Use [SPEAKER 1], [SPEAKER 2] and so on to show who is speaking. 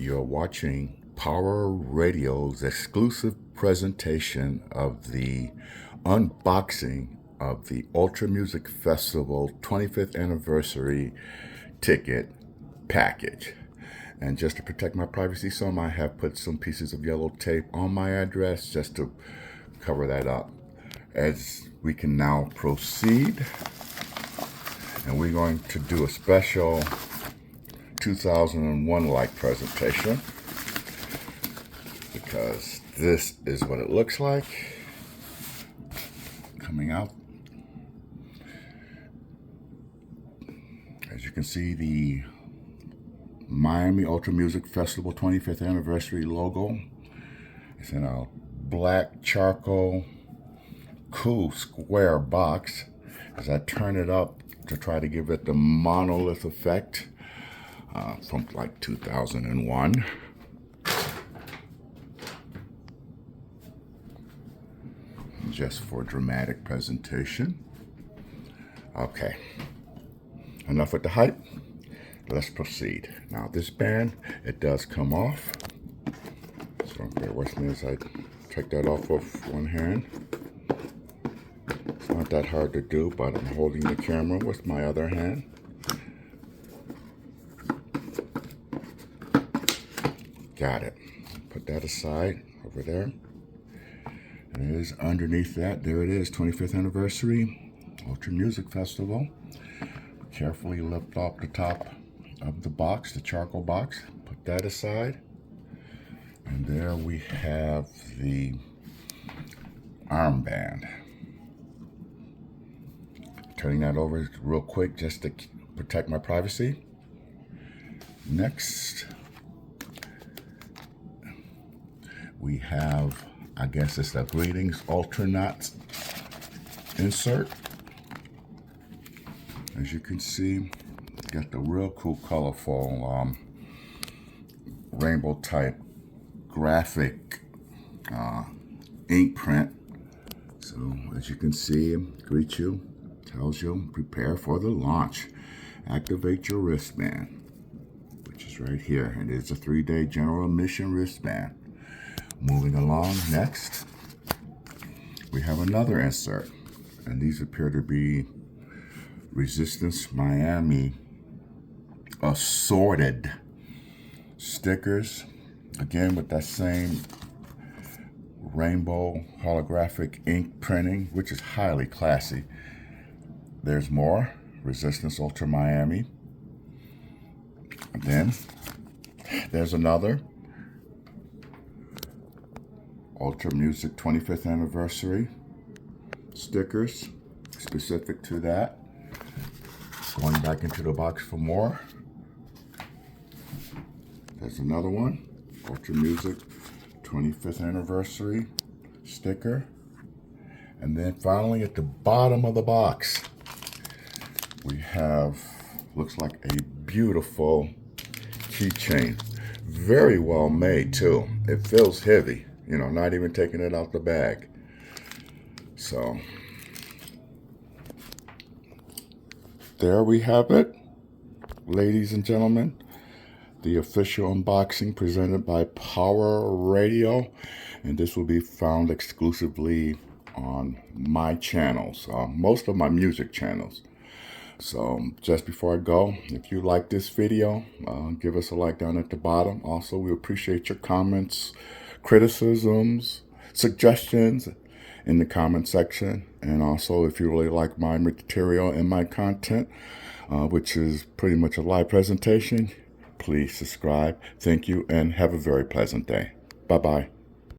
[SPEAKER 1] You're watching Power Radio's exclusive presentation of the unboxing of the Ultra Music Festival 25th anniversary ticket package. And just to protect my privacy some, I have put some pieces of yellow tape on my address just to cover that up. As we can now proceed, and we're going to do a special 2001 like presentation because this is what it looks like coming out. As you can see, the Miami Ultra Music Festival 25th anniversary logo is in a black charcoal cool square box. As I turn it up to try to give it the monolith effect from like 2001. Just for dramatic presentation. Okay, enough with the hype. Let's proceed. Now this band, it does come off. So bear with me as I take that off with one hand. It's not that hard to do, but I'm holding the camera with my other hand. Got it. Put that aside over there. And it is underneath that. There it is, 25th anniversary Ultra Music Festival. Carefully lift off the top of the box, the charcoal box. Put that aside. And there we have the armband. Turning that over real quick just to protect my privacy. Next, we have, I guess it's the Greetings Ultranauts insert. As you can see, got the real cool, colorful rainbow type graphic ink print. So as you can see, greet you, tells you prepare for the launch. Activate your wristband, which is right here. It is a 3-day general admission wristband. Moving along, next, we have another insert, and these appear to be Resistance Miami assorted stickers, again with that same rainbow holographic ink printing, which is highly classy. There's more Resistance Ultra Miami. And then there's another Ultra Music 25th anniversary stickers specific to that. Going back into the box for more. There's another one, Ultra Music 25th anniversary sticker. And then finally at the bottom of the box, we have, looks like a beautiful keychain. Very well made too. It feels heavy. You know, not even taking it out the bag. So, there we have it, ladies and gentlemen. The official unboxing presented by Power Radio. And this will be found exclusively on my channels, most of my music channels. So just before I go, if you like this video, give us a like down at the bottom. Also, we appreciate your comments, criticisms, suggestions in the comment section. And also, if you really like my material and my content, which is pretty much a live presentation, please subscribe. Thank you and have a very pleasant day. Bye-bye.